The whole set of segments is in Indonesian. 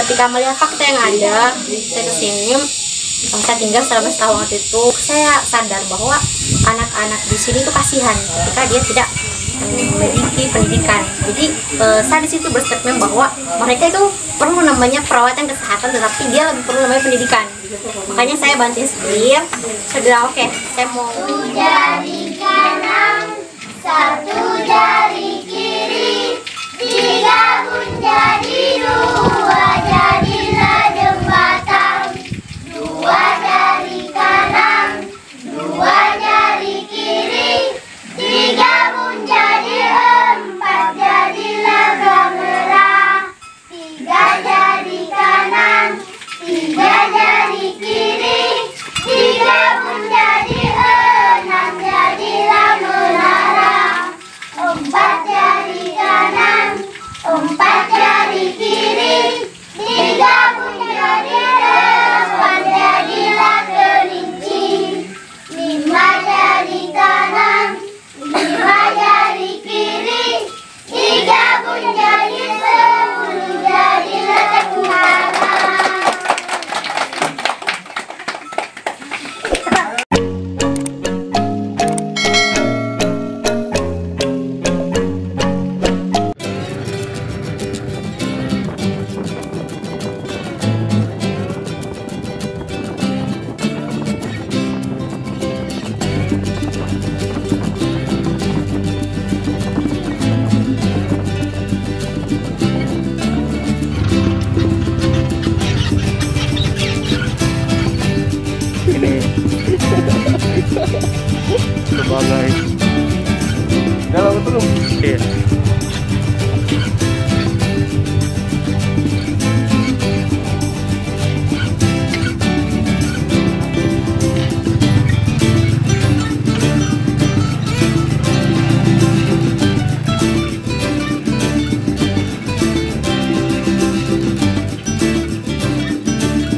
ketika melihat fakta yang ada, saya kesini, saya tinggal selama setahun waktu itu, saya sadar bahwa anak-anak di sini tuh kasihan ketika dia tidak memiliki pendidikan. Jadi saya di situ berstatement bahwa mereka itu perlu namanya perawatan kesehatan, tetapi dia lebih perlu namanya pendidikan. Makanya saya bantu setir. Saya bilang oke, saya mau jari kanan, satu jari kiri, digabung jadi dua, jadilah jembatan. Dua jari kanan, dua jari kiri, digabung jadi empat, jadilah gamerah. Tiga jari kanan, tiga jari kiri, digabung jadi enam, jadilah menara. Empat jari kanan, empat jari kiri, digabung jadi delapan, jadilah kelinci. Lima jari kanan, lima jari kiri, digabung jadi 10, jadilah tentara. Sebagai kalau itu belum. Iya.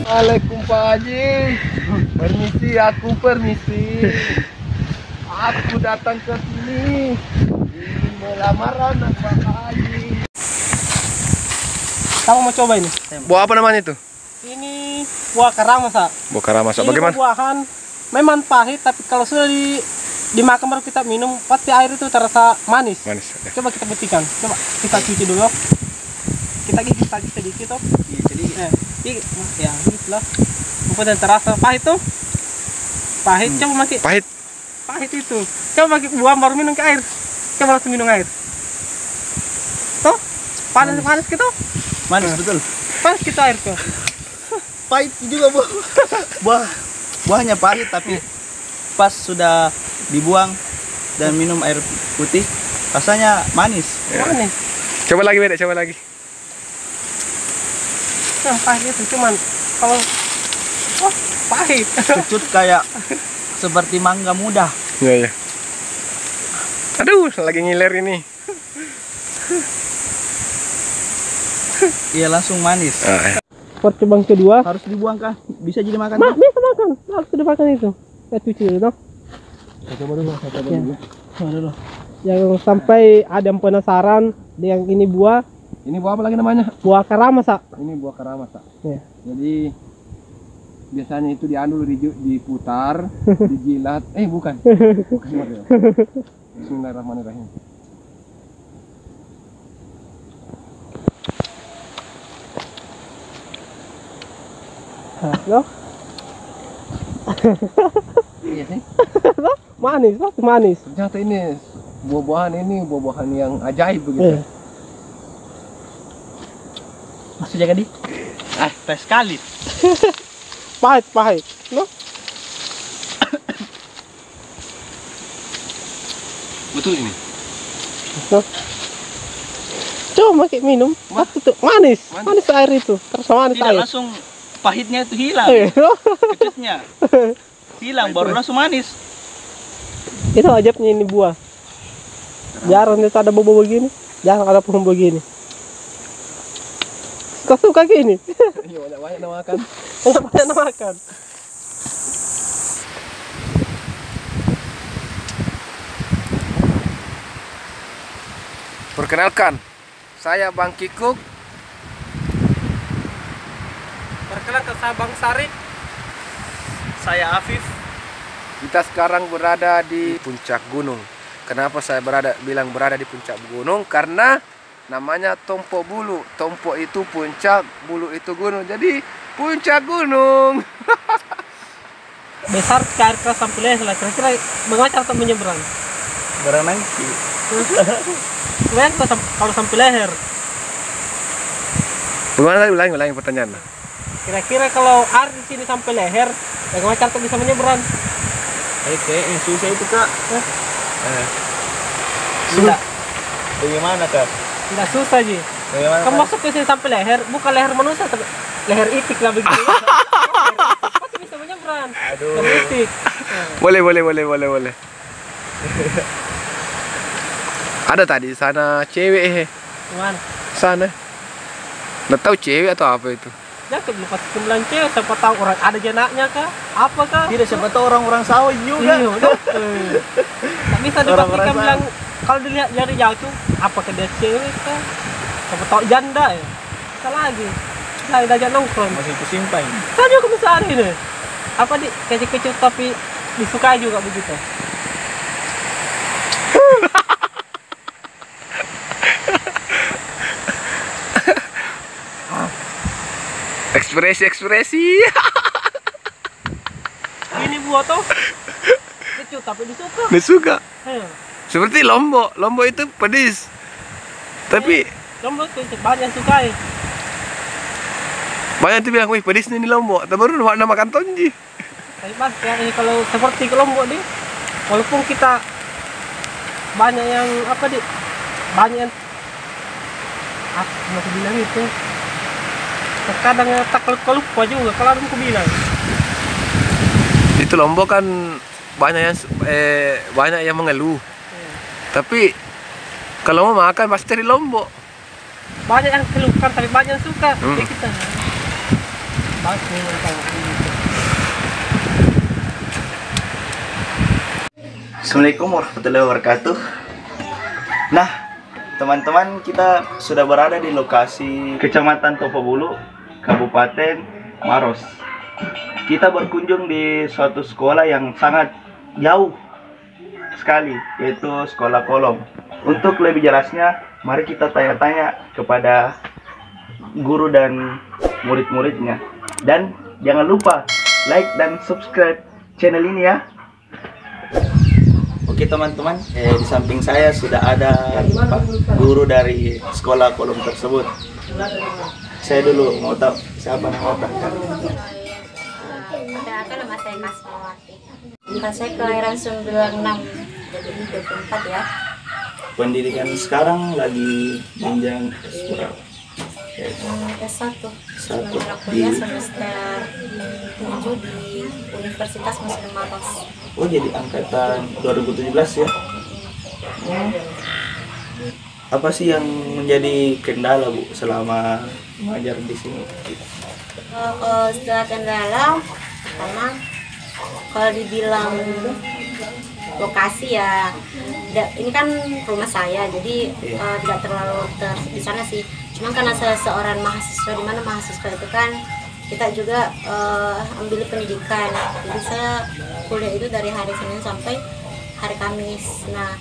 Assalamualaikum Pak Haji. Permisi, aku permisi. Aku datang ke sini ingin melamar anak Pak Haji. Kamu mau coba ini? Buah apa namanya itu? Ini buah karamasa. Buah karamasa. Ini Bagaimana? buahan memang pahit, tapi kalau sudah dimakan baru kita minum, pasti air itu terasa manis. Manis. Ya. Coba kita buktikan. Coba kita cuci dulu. Kita gigit sedikit tuh. Jadi ya gitulah. Kemudian terasa pahit tuh. Pahit, coba makin. Pahit itu. Coba pakai buah baru minum ke air. Coba langsung minum air. Tuh, panas gitu. Manis betul. Panas kita air tuh. Pahit juga buahnya pahit, tapi pas sudah dibuang dan minum air putih rasanya manis. Ya. Manis. Coba lagi beda, coba lagi. Yang pahit itu cuman kalau pahit. Kecut kayak seperti mangga muda. Iya, iya. Aduh, lagi ngiler ini. Iya, langsung manis. Percobaan kedua Harus dibuang kah? Bisa jadi makan? bisa makan. Harus dimakan itu. Kita cuci dulu dong. Coba dulu, Coba dulu. Yang sampai ada yang penasaran yang ini buah. Ini buah apa lagi namanya? Buah karamasa. Ini buah karamasa. Ya. Jadi biasanya itu dianu diputar, dijilat. Bukan. Bukan model. Bismillahirrahmanirrahim. Loh. Iya sih. Manis, pasti manis. Ternyata ini buah-buahan yang ajaib begitu. Iya. Masih jaga di? Teh sekali. Pahit. Loh. Betul ini. Loh. Coba pakai minum. Pasti tuh manis. Manis air itu. Terasa manis Tidak air. langsung pahitnya itu hilang. Kecutnya hilang, baru langsung manis. Itu ajabnya ini buah. Jarang itu ada bobo begini. Jarang ada pohon begini. Suka gini. Iya, banyak makan. Banyak makan. Perkenalkan, saya Bang Kikuk Perkenalkan saya Bang Sari. Saya Afif. Kita sekarang berada di puncak gunung. Kenapa saya bilang berada di puncak gunung? Karena namanya Tompo Bulu. Tompo itu puncak, Bulu itu gunung. Jadi puncak gunung. Besar ke air keras sampai leher lah. Kira-kira bagaimana cara untuk menyeberang? Berenang. Kalian kalau sampai leher. Bagaimana tadi ulangi pertanyaan? Kira-kira kalau air di sini sampai leher, bagaimana cara untuk bisa menyeberang? Kayaknya susah itu kak. Tidak, Bagaimana kak? tidak susah Ji. Bagaimana? Kamu masuk ke sini sampai leher, bukan leher manusia, tapi leher itik lah begitu. Pasti bisa menyeberang. Aduh. Leher itik. Boleh. Ada tadi sana cewek Gimana? sana. Nggak tahu cewek atau apa itu. Ya lepas kembilan cewek, siapa tahu orang ada jenaknya kah? Apa kah? Tidak, siapa tahu orang-orang sawah juga. Iya, udah. Tak bisa Orang-orang dipastikan bilang kalau dilihat dari jauh tuh apakah dia cewek kah? Siapa tahu janda ya? Bisa lagi. Saya diajak nongkrong. Masih kusimpan. Saya juga misalnya ini. Apa di kecil-kecil tapi disukai juga begitu. Ekspresi. Ini buah tuh kecil tapi disuka. Nggak suka. Seperti Seperti lombok. Lombok itu pedis. Tapi lombok itu banyak yang sukai. banyak tuh bilang, wih pedis nih lombok. Tapi baru nama makan tonji. Tapi mas ya ini kalau seperti ke lombok nih, walaupun kita banyak yang apa di banyak yang masih bilang itu terkadang tak lupa juga kalau aku bilang Itu lombok kan banyak yang mengeluh. Tapi kalau mau makan pasti dari lombok. banyak yang keluhkan tapi banyak yang suka. Ya kita bahas nih tentang Assalamualaikum warahmatullahi wabarakatuh. Nah, teman-teman, kita sudah berada di lokasi Kecamatan Tompo Bulu, Kabupaten Maros. Kita berkunjung di suatu sekolah yang sangat jauh sekali, yaitu Sekolah Kolong. Untuk lebih jelasnya, mari kita tanya-tanya kepada guru dan murid-muridnya. Dan jangan lupa like dan subscribe channel ini ya. Oke teman-teman, di samping saya sudah ada Pak guru dari Sekolah Kolong tersebut. Saya dulu mau tahu siapa nama Pak. Perkenalkan nama saya Kasmawati. Saya kelahiran 96, jadi 24 ya. Pendidikan sekarang lagi jenjang berapa? S1. Satu. Kuliah semester 7 di Universitas Muslim Maros. Oh, jadi angkatan 2017 ya? Apa sih yang menjadi kendala Bu selama mengajar di sini? Setelah kendala, karena kalau dibilang lokasi ya, ini kan rumah saya, jadi tidak terlalu di sana sih. Cuma karena seorang mahasiswa, di mana mahasiswa itu kan kita juga ambil pendidikan, jadi saya kuliah itu dari hari Senin sampai hari Kamis. Nah,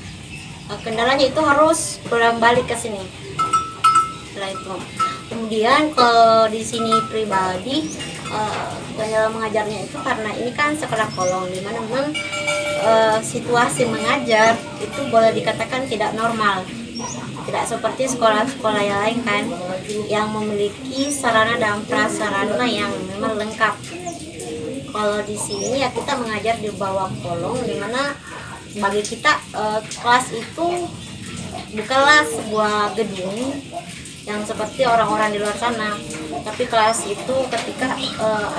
kendalanya itu harus pulang balik ke sini. Setelah itu, kemudian kalau di sini pribadi, kendala mengajarnya itu karena ini kan sekolah kolong, di mana memang situasi mengajar itu boleh dikatakan tidak normal. Tidak seperti sekolah-sekolah yang lain kan, yang memiliki sarana dan prasarana yang memang lengkap. Kalau di sini ya kita mengajar di bawah kolong, dimana bagi kita kelas itu bukanlah sebuah gedung yang seperti orang-orang di luar sana, tapi kelas itu ketika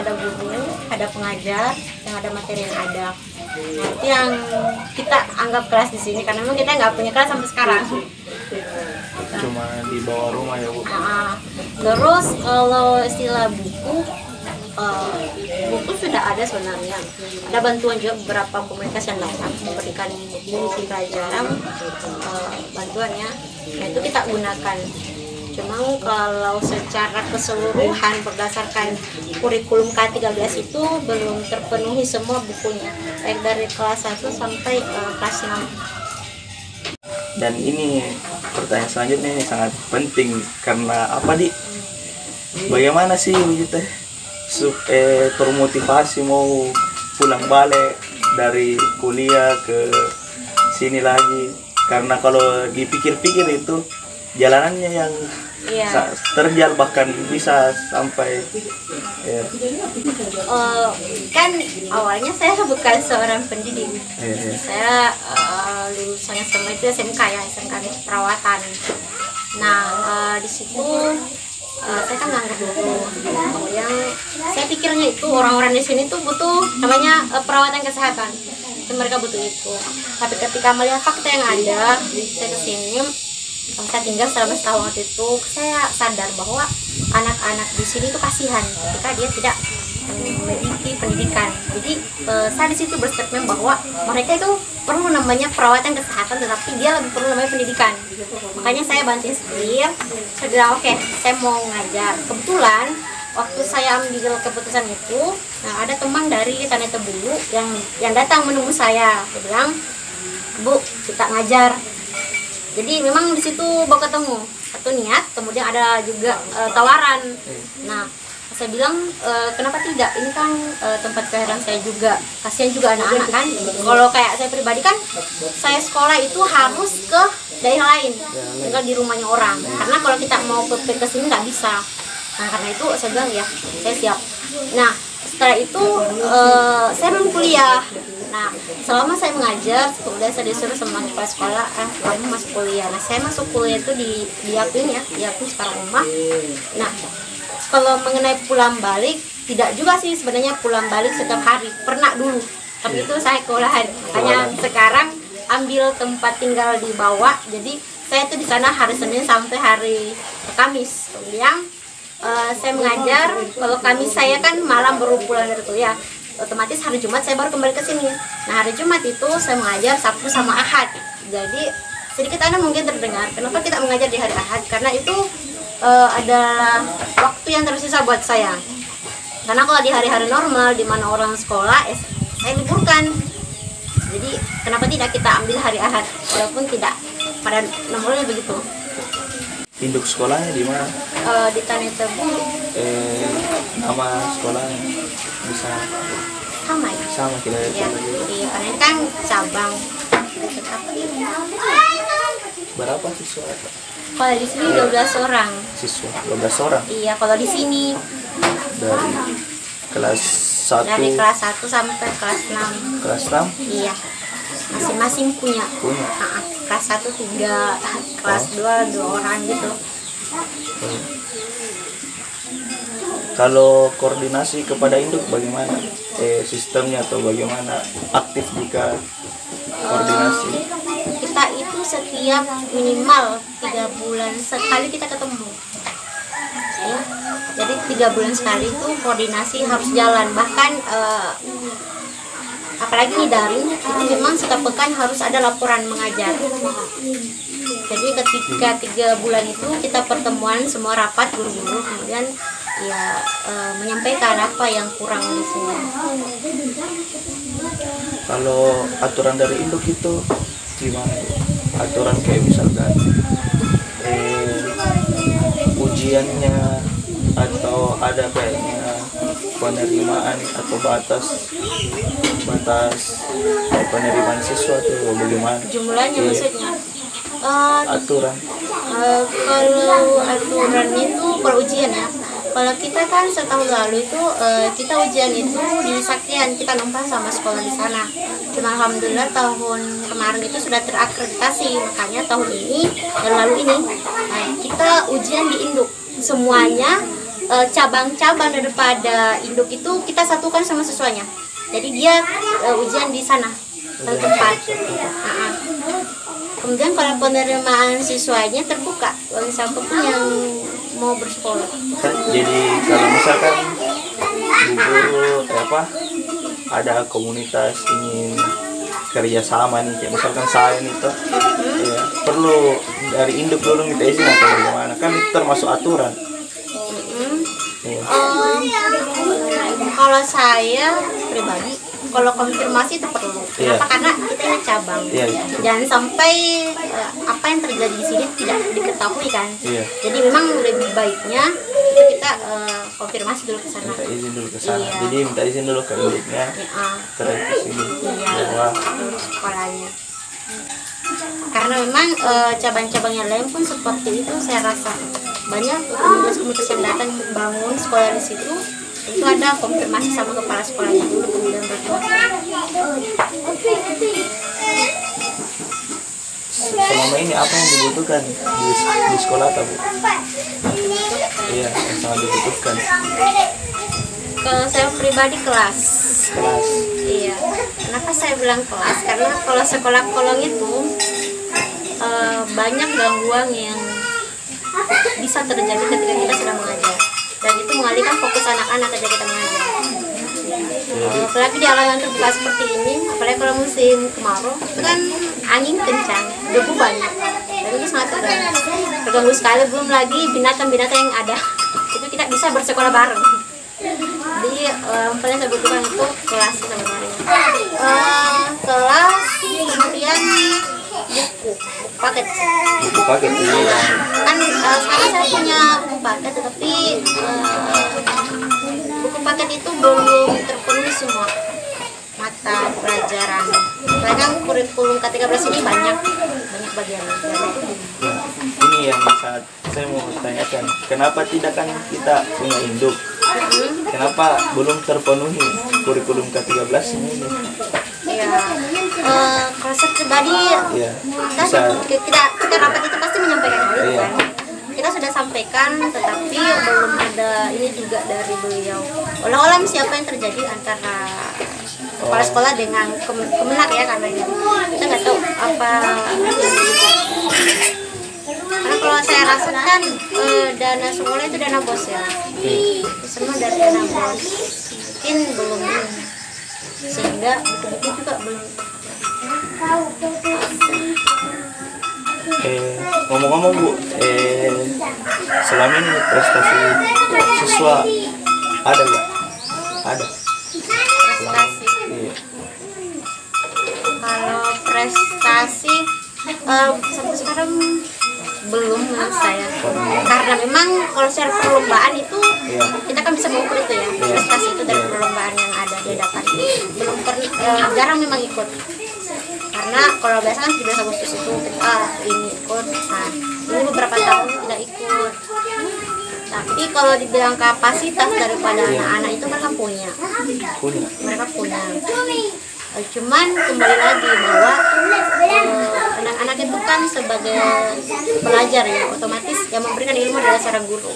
ada guru, ada pengajar, yang ada materi yang ada. Nah, itu yang kita anggap kelas di sini, karena memang kita nggak punya kelas sampai sekarang. Cuma di bawah rumah ya Bu? Terus kalau istilah buku, buku sudah ada sebenarnya. Ada bantuan juga beberapa komunitas yang datang memberikan buku pelajaran, bantuannya. Nah, itu kita gunakan. Cuma kalau secara keseluruhan berdasarkan kurikulum K13 itu belum terpenuhi semua bukunya, baik dari kelas 1 sampai kelas 6. Dan ini pertanyaan selanjutnya ini sangat penting karena apa Di? Bagaimana sih kita termotivasi mau pulang balik dari kuliah ke sini lagi? Karena kalau dipikir-pikir itu jalanannya yang terjal bahkan bisa sampai ya. Kan awalnya saya bukan seorang pendidik. Saya lulusan SMA itu SMK ya, SMK perawatan. Nah di situ saya kan nganggur dulu. Yang saya pikirnya itu orang-orang di sini tuh butuh namanya perawatan kesehatan. Mereka butuh itu. Tapi ketika melihat fakta yang ada, saya kesini, saya tinggal selama setahun waktu itu, saya sadar bahwa anak-anak di sini tuh kasihan ketika dia tidak memiliki pendidikan. Jadi saya di situ berstatement bahwa mereka itu perlu namanya perawatan kesehatan, tetapi dia lebih perlu namanya pendidikan. Makanya saya bantu setir. Saya bilang oke, saya mau ngajar. Kebetulan waktu saya ambil keputusan itu, nah ada teman dari Taneta Bulu yang datang menemui saya. Dia bilang, Bu, kita ngajar. Jadi memang di situ baru ketemu satu niat, kemudian ada juga tawaran. Nah, saya bilang kenapa tidak? Ini kan tempat kelahiran saya juga, kasihan juga anak-anak kan. Kalau kayak saya pribadi kan, saya sekolah itu harus ke daerah lain, tinggal di rumahnya orang. Karena kalau kita mau ke sini nggak bisa. Nah karena itu saya bilang ya saya siap. Nah setelah itu saya belum kuliah. Nah selama saya mengajar kemudian saya disuruh sama kepala sekolah kamu masuk kuliah. Nah saya masuk kuliah itu di Yapin ya, di Yapin sekarang rumah. Nah kalau mengenai pulang balik tidak juga sih sebenarnya pulang balik setiap hari, pernah dulu tapi itu saya kewalahan. Hanya sekarang ambil tempat tinggal di bawah, jadi saya itu di sana hari Senin sampai hari Kamis. Kemudian saya mengajar, kalau Kamis saya kan malam baru pulang dari kuliah, otomatis hari Jumat saya baru kembali ke sini. Nah hari Jumat itu saya mengajar Sabtu sama Ahad. Jadi sedikit Anda mungkin terdengar, kenapa kita mengajar di hari Ahad? Karena itu adalah waktu yang tersisa buat saya. Karena kalau di hari-hari normal di mana orang sekolah, saya liburkan. Jadi kenapa tidak kita ambil hari Ahad, walaupun tidak pada nomornya begitu. Induk sekolahnya di mana? Di Taneta Bulu. Nama sekolahnya bisa Sama ya? sama kita Ya, di Panen kan cabang. Tetapi berapa siswa? kalau di sini 12 orang. Siswa 12 orang Iya, kalau di sini dari kelas 1 dari kelas 1 sampai kelas 6. kelas 6 Iya. Masing-masing punya. Kelas 1 3, kelas 2 2 orang gitu. Kalau koordinasi kepada induk bagaimana? Sistemnya atau bagaimana? Aktif jika koordinasi? Kita itu setiap minimal 3 bulan sekali kita ketemu. Ya. Jadi 3 bulan sekali itu koordinasi harus jalan. Bahkan apalagi nih daring, itu memang setiap pekan harus ada laporan mengajar. Jadi ketika 3 bulan itu kita pertemuan semua rapat guru-guru, kemudian ya menyampaikan apa yang kurang di sini. Kalau aturan dari induk itu gimana? Aturan kayak misalkan ujiannya atau ada kayaknya penerimaan atau batas penerimaan siswa itu bagaimana? Jumlahnya maksudnya? Aturan. Kalau aturan itu kalau ujian ya. Kalau kita kan setahun lalu itu kita ujian itu di Saktian, kita numpang sama sekolah di sana. Cuma alhamdulillah tahun kemarin itu sudah terakreditasi, makanya tahun ini dan lalu ini kita ujian di induk semuanya. Cabang-cabang daripada induk itu kita satukan sama siswanya. Jadi dia ujian di sana satu tempat. Kemudian kalau penerimaan siswanya terbuka bagi siapapun yang mau bersekolah. Jadi kalau misalkan guru ada komunitas ingin kerjasama nih, kayak misalkan saya nih toh, ya, perlu dari induk dulu minta izin atau bagaimana, kan itu termasuk aturan. Ya. Kalau saya pribadi, kalau konfirmasi itu perlu. Kenapa? Karena kita ini cabang. Jangan sampai apa yang terjadi di sini tidak diketahui kan. Jadi memang lebih baiknya itu kita konfirmasi dulu ke sana. Minta izin dulu ke sana. Jadi minta izin dulu ke induknya. Terus ke sini. Sekolahnya. Karena memang cabang-cabang yang lain pun seperti itu, saya rasa banyak komunitas-komunitas yang datang bangun sekolah di situ. Itu ada konfirmasi sama kepala sekolahnya dulu, kemudian berbuat. Selama ini apa yang dibutuhkan di sekolah atau Bu? Iya, yang sangat dibutuhkan. Kalau saya pribadi kelas. Kelas. Iya. Kenapa saya bilang kelas? Karena kalau sekolah kolong itu banyak gangguan yang bisa terjadi ketika kita sedang mengajar, dan itu mengalihkan fokus anak-anak ketika kita mengajar. Apalagi di alam yang terbuka seperti ini, apalagi kalau musim kemarau, itu kan angin kencang, debu banyak, dan itu sangat terganggu sekali. Belum lagi binatang-binatang yang ada, itu kita bisa bersekolah bareng. Jadi paling saya butuhkan itu kelas sebenarnya. Kelas, kemudian buku paket. Buku paket ini. Kan sekarang saya punya buku paket, tetapi buku paket itu belum terpenuhi semua mata pelajaran. Karena kan kurikulum K13 ini banyak bagiannya. Ini yang saya mau tanyakan, kenapa tidak kan kita punya induk? Kenapa belum terpenuhi kurikulum K13 ini? Ya, kalau saya pribadi, kita rapat itu pasti menyampaikan hal itu kan. Kita sudah sampaikan, tetapi belum ada ini juga dari beliau. Olah-olah siapa yang terjadi antara kepala sekolah dengan kemenak ya, karena ini kita nggak tahu apa. Karena kalau saya rasakan dana sekolah itu dana bos ya, semua dari dana bos, mungkin belum, sehingga buku-buku juga belum. Ngomong-ngomong Bu, selama ini prestasi siswa ada nggak? Ada. Prestasi. Iya. Kalau prestasi sampai sekarang belum menurut saya. Karena memang kalau secara perlombaan itu kita kan bisa mengukur itu ya, prestasi itu dari perlombaan yang ada diadakan. Belum jarang memang ikut. Karena kalau biasa kan 17 Agustus itu kita ini ikut, nah ini beberapa tahun tidak ikut. Tapi kalau dibilang kapasitas daripada anak-anak itu mereka punya. Cuman kembali lagi bahwa anak-anak itu kan sebagai pelajar ya, otomatis yang memberikan ilmu adalah seorang guru.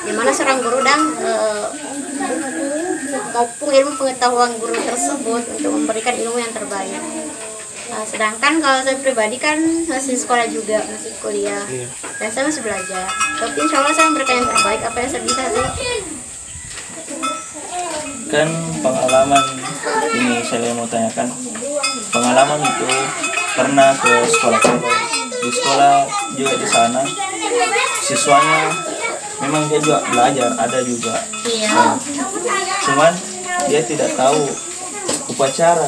Dimana seorang guru dan maupun ilmu pengetahuan guru tersebut untuk memberikan ilmu yang terbaik. Sedangkan kalau saya pribadi kan masih sekolah juga, masih kuliah, dan saya masih belajar. Tapi insya Allah saya memberikan yang terbaik apa yang saya bisa sih. Kan pengalaman ini saya mau tanyakan, pengalaman itu pernah ke sekolah-sekolah, di sekolah juga di sana siswanya memang dia juga belajar, ada juga. Cuman dia tidak tahu upacara.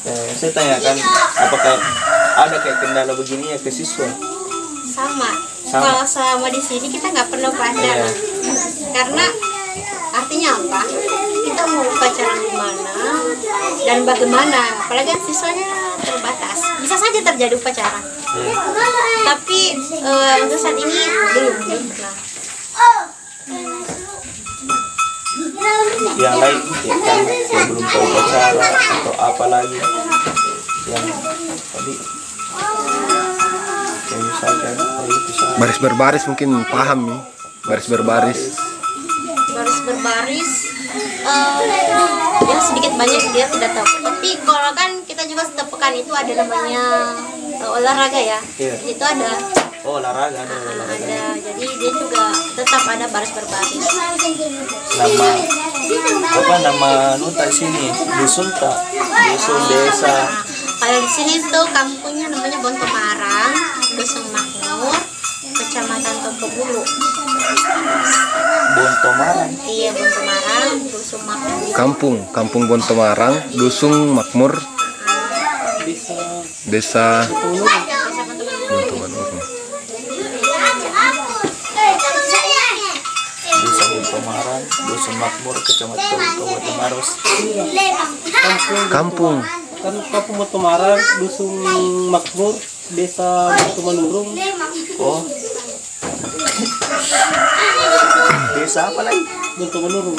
Saya tanyakan, apakah ada kayak kendala begini ya ke siswa? Sama. Kalau selama di sini kita nggak perlu upacara, karena artinya apa? Kita mau upacara di mana dan bagaimana? Apalagi kan siswanya terbatas. Bisa saja terjadi upacara. Tapi untuk saat ini belum pernah. Yang lain ya kan saya belum tahu upacara atau apa lagi yang tadi kayak misalkan Baris berbaris mungkin paham nih. Baris berbaris ya sedikit banyak dia tidak tahu. Tapi kalau kan kita juga setiap pekan itu ada namanya olahraga ya. Itu ada. Oh, olahraga ada. Jadi dia juga tetap ada baris berbaris. Nama nuta sini dusun desa Kalau di sini tuh kampungnya namanya Bontomarang, Dusun Makmur, Kecamatan Tompobulu. Bontomarang. Iya, Bontomarang, Dusun Makmur. Kampung Bontomarang, Dusun Makmur, Desa Bontomarang. Desa Bontomarang, Dusun Makmur, Kecamatan Kabupaten Maros. Kampung. Kan Kampung Bontomarang, Dusun Makmur, Desa Bontomanurung. Oh. Desa apa lagi? Bontomanurung.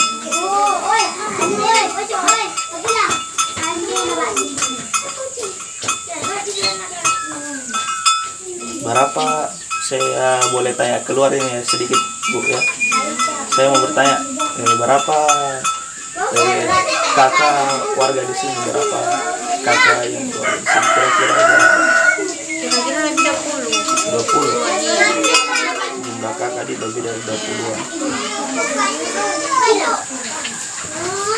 Berapa saya boleh tanya keluar ini ya, sedikit Bu ya. Saya mau bertanya berapa kakak warga di sini, berapa kakak yang keluar di sini kira-kira berapa? Kira-kira lebih 20. 20. Jumlah kakak di lebih dari 20-an.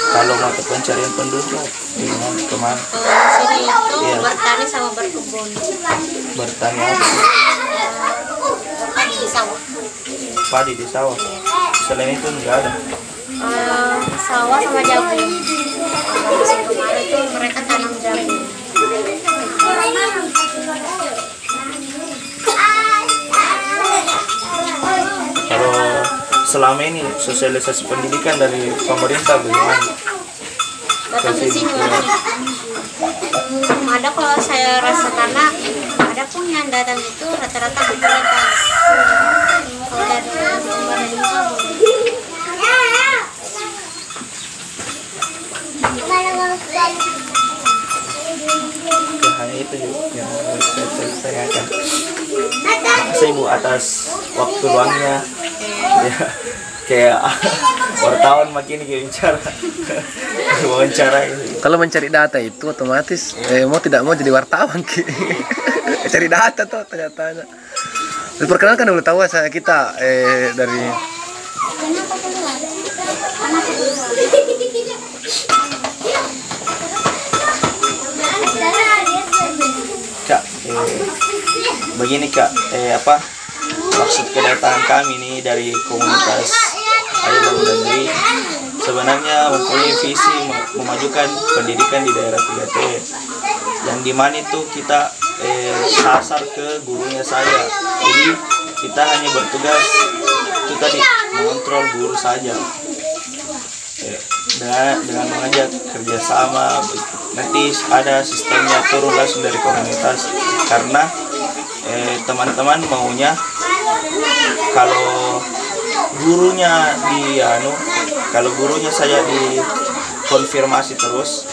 Kalau mata pencarian penduduk kemana? Sini itu Iya. bertani sama berkebun. Bertani apa? Bertani di sawah. Padi di sawah. Selain itu enggak ada. Sawah sama jagung. Kalau musim kemarin itu mereka tanam jagung. Kalau selama ini sosialisasi pendidikan dari pemerintah bagaimana? Datang ke sini ada kalau saya rasa karena ada pun yang datang itu rata-rata komunitas. Kalau dari luar juga Hanya itu yang saya akan. Saya Ibu atas waktu luangnya. Ya, kayak wartawan makin bicara wawancara ini. Kalau mencari data itu otomatis mau tidak mau jadi wartawan Ki. Cari data tuh tanya-tanya. Perkenalkan dulu tahu saya kita dari Kak, begini Kak, apa maksud kedatangan kami ini dari komunitas Ayo Bangun Negeri sebenarnya mempunyai visi memajukan pendidikan di daerah 3T yang dimana itu kita sasar ke gurunya saya. Jadi kita hanya bertugas itu tadi mengontrol guru saja dengan mengajak kerjasama. Nanti ada sistemnya turun langsung dari komunitas karena teman-teman maunya kalau gurunya kalau gurunya saya dikonfirmasi terus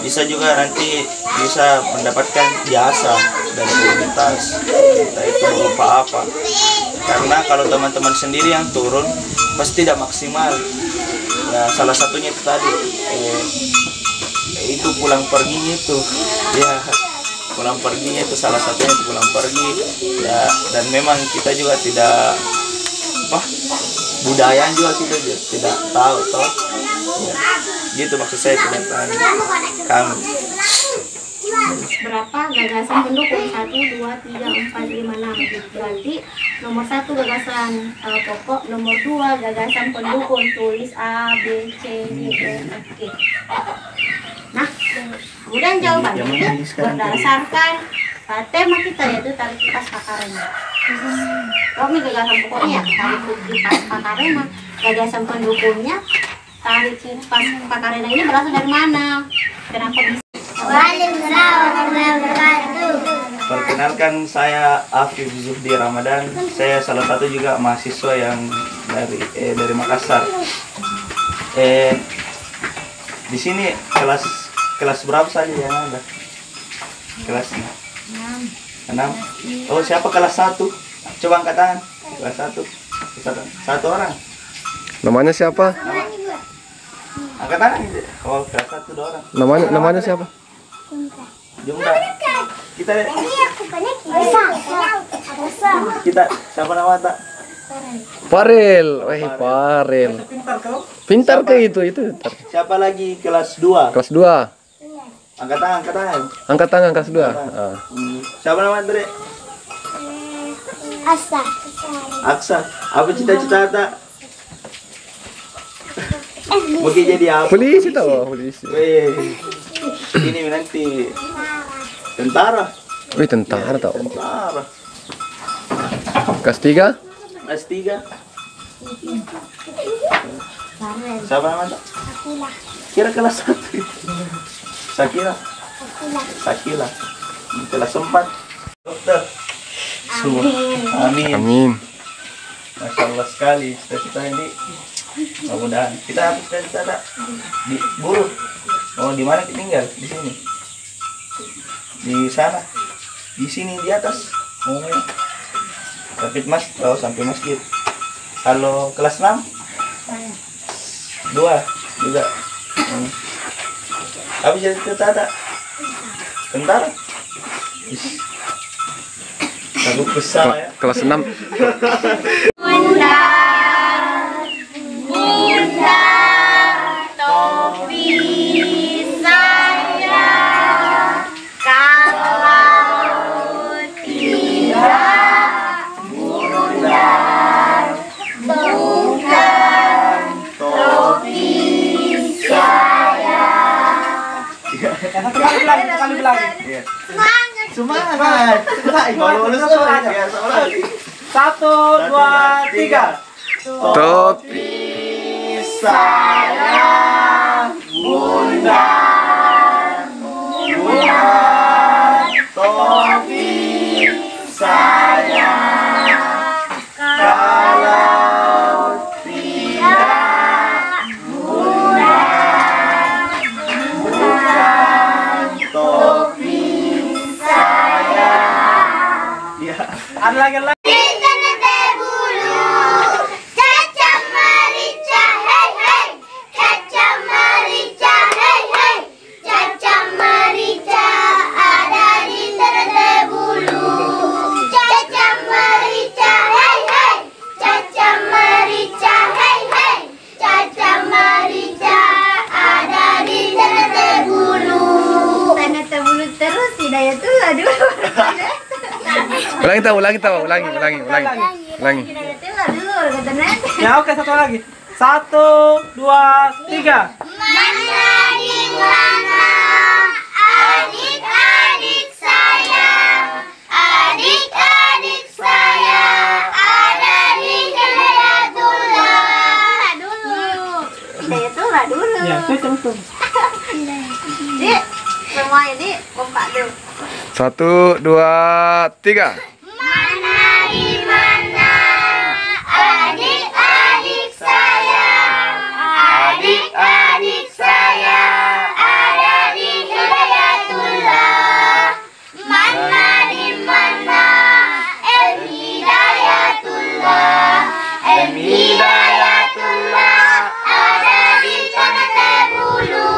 bisa juga nanti bisa mendapatkan jasa dari komunitas, entah itu berupa apa. Karena kalau teman-teman sendiri yang turun pasti tidak maksimal. Ya salah satunya itu tadi itu pulang perginya itu ya, pulang perginya itu salah satunya itu pulang pergi ya, dan memang kita juga tidak budaya juga kita juga tidak tahu toh ya, gitu maksud saya kedatangan kami. berapa gagasan pendukung 1, 2, 3, 4, 5, 6 berarti nomor 1 gagasan pokok, nomor 2 gagasan pendukung, tulis A, B, C, D, E, F, G. Nah, kemudian jawabannya itu berdasarkan tema kita yaitu tarik kipas pakarena. Kalau ini gagasan pokoknya tarik kipas pakarena, gagasan pendukungnya tarik kipas pakarena ini berasal dari mana? Kenapa bisa? Waalaikumsalam warahmatullahi wabarakatuh. Perkenalkan saya Afif Zuhdi Ramadan. Saya salah satu juga mahasiswa yang dari Makassar. Di sini kelas berapa saja yang ada? Kelas 6. Oh, siapa kelas 1? Coba angkat tangan. Kelas 1. Satu orang. namanya siapa? Angkat tangan. Oh, kelas 1 2 orang. Namanya siapa? Jumlah. Kita siapa nama tak? Farel. Farel. Pintar kau. Pintar ke itu pintar. Siapa lagi kelas 2? Kelas 2. Angkat tangan, angkat tangan. Angkat tangan kelas 2. Siapa nama Dre? Asa. Aksa. Apa cita-cita tak? Mungkin jadi apa? Polisi tahu, polisi. Weh. Ini nanti tentara. Wih, tentara tahu. Tentara. Kelas 3? Kelas 3. Siapa nama tak? Kira kelas 1. Sakila. Sakila. Kelas 4. Dokter. Amin. Amin. Masya Allah sekali cita-cita ini. Mudah-mudahan kita hapuskan cita di buruh. Oh, di mana kita tinggal? Di sini. Di sana. Di sini di atas. Oh, ya. Tapi sampai masjid. Kalau kelas 6? 2 juga. Tapi cita-cita ada tentara. Aku kesal ya. Kelas 6. Sekali bilang. Iya. Semangat. Mau lulus ya, sama lagi. 1, 2, 3. Topi Saya Bunda. Topi saya. Kalau tidak Bunda, bukan topi saya. Ya. Ada lagi. Ulangi. Ya oke, satu lagi. 1, 2, 3. Mana di mana adik-adik saya? Adik-adik saya ada di Hidayatullah. Hidayatullah dulu. Ya, tuh. Dik, semua ini kompak dulu. 1, 2, 3. Mana di mana adik-adik saya? Adik-adik saya ada di Hidayatullah. Mana di mana Hidayatullah? Hidayatullah ada di Tanah Bulu.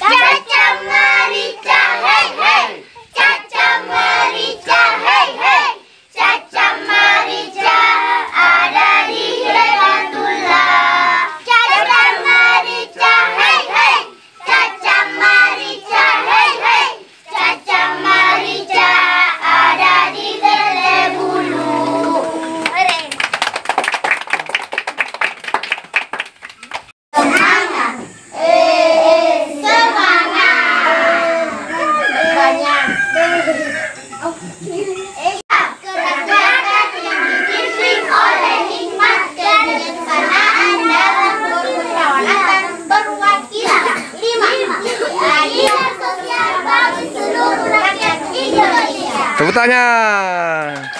Caca merica, hey hey. Caca merica, hey hey. Caca merica ada di Hidayatullah. Caca merica, hey hey. Caca merica, hey hey. Caca merica ada di Bulu. Semangat, semangat. Banyak. Kerajaan yang dipimpin oleh hikmat kebijaksanaan dalam bermusyawaratan perwakilan. 5. Keadilan sosial bagi seluruh rakyat Indonesia. Tepuk tangan.